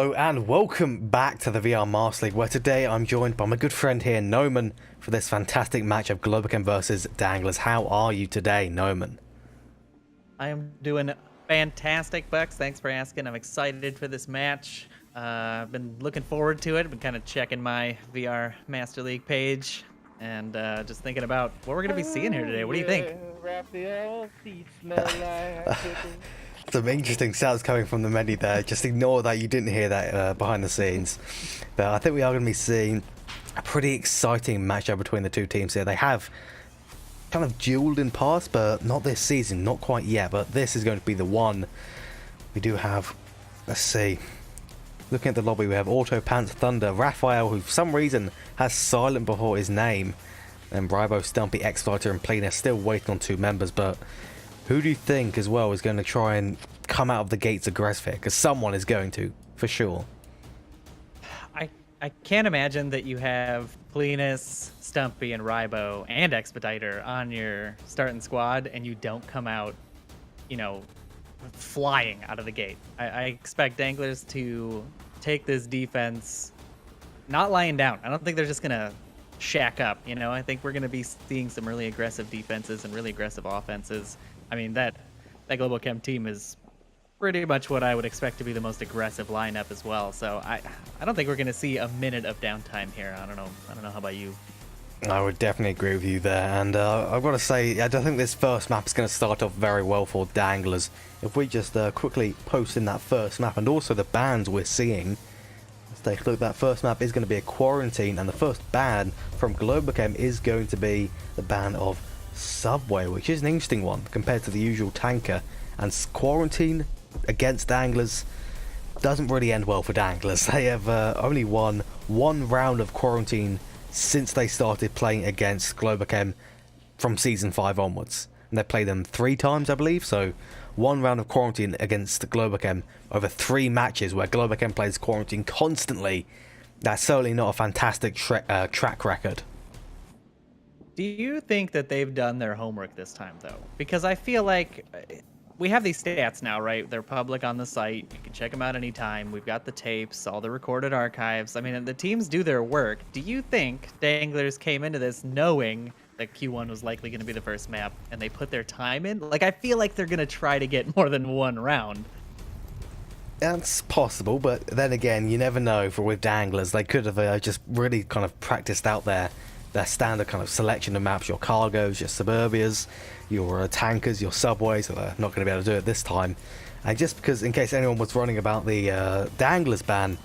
Hello and welcome back to the VR Master League, where today I'm joined by my good friend here, Noman, for this fantastic match of Globochem versus Danglers. How are you today, Noman? I am doing fantastic, Bucks. Thanks for asking. I'm excited for this match. I've been looking forward to it. I've been kind of checking my VR Master League page and just thinking about what we're going to be seeing here today. What do you think? Some interesting sounds coming from the menu there. Just ignore that you didn't hear that behind the scenes. But I think we are going to be seeing a pretty exciting matchup between the two teams here. They have kind of duelled in past, but not this season, not quite yet. But this is going to be the one. We do have, let's see, looking at the lobby, we have Auto, Pants, Thunder, Raphael, who for some reason has Silent before his name, and Bravo, Stumpy, X-Fighter, and Plina still waiting on two members. But who do you think as well is going to try and come out of the gates aggressive here? Because someone is going to, for sure. I can't imagine that you have Plinus, Stumpy, and Ribo and Expediter on your starting squad and you don't come out, you know, flying out of the gate. I expect Danglers to take this defense not lying down. I don't think they're just going to shack up, you know. I think we're going to be seeing some really aggressive defenses and really aggressive offenses. I mean, that Globochem team is pretty much what I would expect to be the most aggressive lineup as well. So I don't think we're going to see a minute of downtime here. I don't know how about you? I would definitely agree with you there, and I've got to say, I don't think this first map is going to start off very well for Danglers. If we just quickly post in that first map, and also the bans we're seeing, let's take a look. That first map is going to be a quarantine, and the first ban from Globochem is going to be the ban of Subway, which is an interesting one compared to the usual tanker. And quarantine against Danglers doesn't really end well for Danglers. They have only won one round of quarantine since they started playing against Globochem from Season 5 onwards. And they played them 3 times, I believe, so one round of quarantine against Globochem over 3 matches where Globochem plays quarantine constantly. That's certainly not a fantastic track record. Do you think that they've done their homework this time, though? Because I feel like we have these stats now, right? They're public on the site. You can check them out anytime. We've got the tapes, all the recorded archives. I mean, the teams do their work. Do you think Danglers came into this knowing that Q1 was likely going to be the first map, and they put their time in? Like, I feel like they're going to try to get more than one round. That's possible, but then again, you never know. For with Danglers, they could have just really kind of practiced out their standard kind of selection of maps, your cargos, your suburbias, your tankers, your subways. So they're not going to be able to do it this time. And just because, in case anyone was running about the Danglers ban,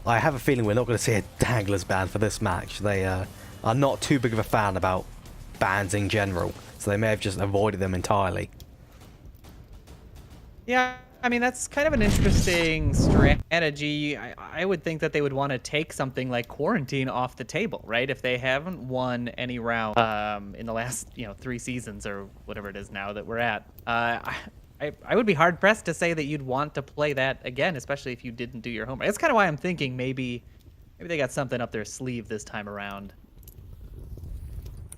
I have a feeling we're not going to see a Danglers ban for this match. They are not too big of a fan about bans in general, so they may have just avoided them entirely. Yeah, I mean, that's kind of an interesting strategy. I would think that they would want to take something like quarantine off the table, right? If they haven't won any round in the last, 3 seasons or whatever it is now that we're at, I would be hard pressed to say that you'd want to play that again, especially if you didn't do your homework. That's kind of why I'm thinking maybe they got something up their sleeve this time around.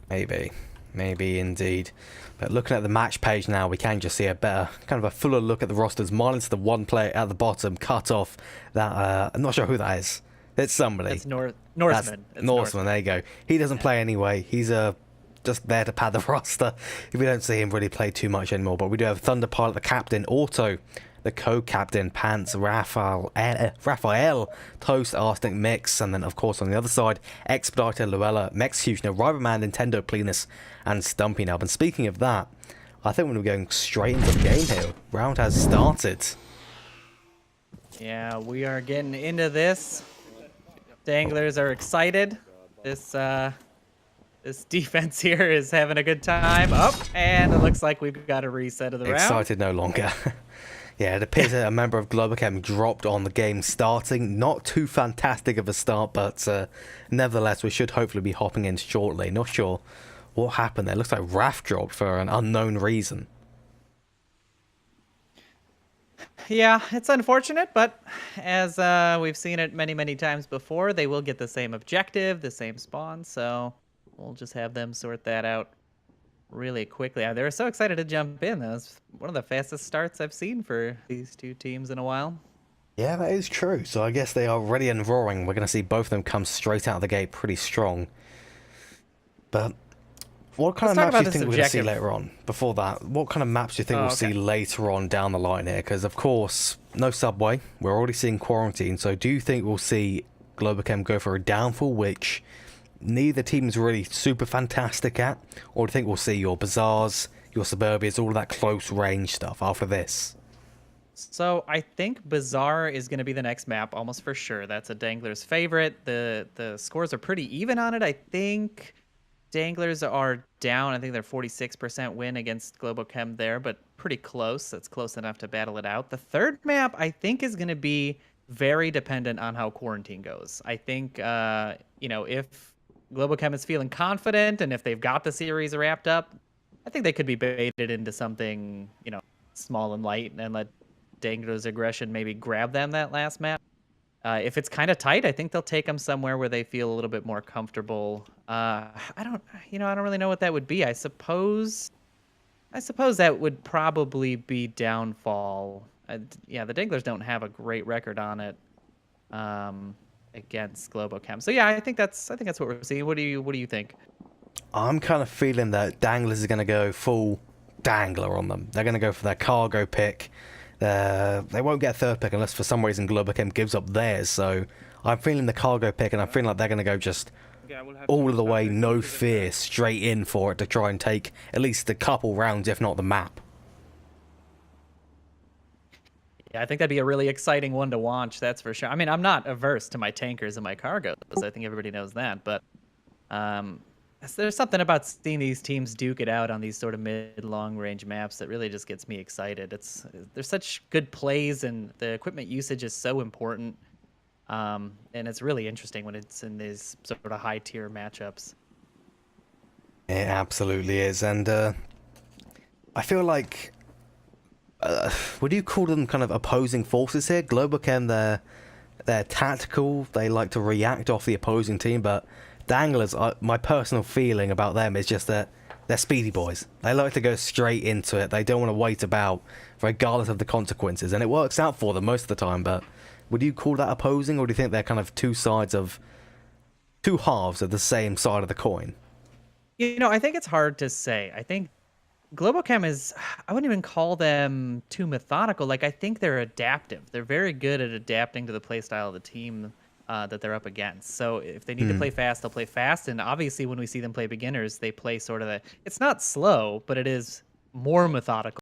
Maybe indeed. But looking at the match page now, we can just see a better, kind of a fuller look at the rosters, minus the one player at the bottom, cut off. That I'm not sure who that is. It's somebody. It's Norseman. That's Norseman, there you go. He doesn't play anyway. He's just there to pad the roster. We don't see him really play too much anymore. But we do have Thunder Pilot, the captain, Auto, the co-captain, Pants, Raphael, Toast, Arsenic, Mix, and then of course on the other side, Expediter, Luella, Mexecutioner, Riberman, Nintendo, Plinus, and Stumpy now. And speaking of that, I think we're going straight into the game here. Round has started. Yeah, we are getting into this. Danglers are excited. This defense here is having a good time. And it looks like we've got a reset of the round. Excited no longer. Yeah, it appears that a member of Globochem dropped on the game starting. Not too fantastic of a start, but nevertheless, we should hopefully be hopping in shortly. Not sure what happened there. Looks like Raph dropped for an unknown reason. Yeah, it's unfortunate, but as we've seen it many, many times before, they will get the same objective, the same spawn, so we'll just have them sort that out really quickly. They were so excited to jump in. That was one of the fastest starts I've seen for these two teams in a while. Yeah, that is true. So I guess they are ready and roaring. We're going to see both of them come straight out of the gate pretty strong. But what kind Let's of talk maps do about you this think we're going to see objective. later on? Before that, what kind of maps do you think Oh, we'll okay. see later on down the line here? Because, of course, no subway. We're already seeing quarantine. So do you think we'll see Globochem go for a downfall, which neither team's really super fantastic at? Or do you think we'll see your Bazaars, your Suburbias, all of that close range stuff after this? So I think Bazaar is going to be the next map, almost for sure. That's a Dangler's favorite. The scores are pretty even on it. I think Danglers are down. I think they're 46% win against Globochem there, but pretty close. That's close enough to battle it out. The third map, I think, is going to be very dependent on how quarantine goes. I think, if Globochem is feeling confident and if they've got the series wrapped up, I think they could be baited into something, small and light and let Danglers' aggression maybe grab them that last map. If it's kind of tight, I think they'll take them somewhere where they feel a little bit more comfortable. I don't really know what that would be. I suppose that would probably be downfall. Yeah, the Danglers don't have a great record on it against Globochem. So yeah, I think that's what we're seeing. What do you think? I'm kind of feeling that Danglers is going to go full Dangler on them. They're going to go for their cargo pick. They won't get a third pick unless for some reason Globochem gives up theirs. So I'm feeling the cargo pick, and I'm feeling like they're going to go just all of the way, no fear, straight in for it to try and take at least a couple rounds, if not the map. Yeah, I think that'd be a really exciting one to watch. That's for sure. I mean, I'm not averse to my tankers and my cargoes. I think everybody knows that, but um, there's something about seeing these teams duke it out on these sort of mid-long range maps that really just gets me excited. There's such good plays, and the equipment usage is so important. And it's really interesting when it's in these sort of high tier matchups. It absolutely is, and I feel like would you call them kind of opposing forces here? Globochem, they're tactical. They like to react off the opposing team, but Danglers, my personal feeling about them is just that they're speedy boys. They like to go straight into it. They don't want to wait about, regardless of the consequences, and it works out for them most of the time. But would you call that opposing, or do you think they're kind of two halves of the same side of the coin? I think it's hard to say. I think Globochem I wouldn't even call them too methodical. Like, I think they're adaptive. They're very good at adapting to the play style of the team that they're up against. So if they need to play fast, they'll play fast. And obviously, when we see them play beginners, they play sort of it's not slow, but it is more methodical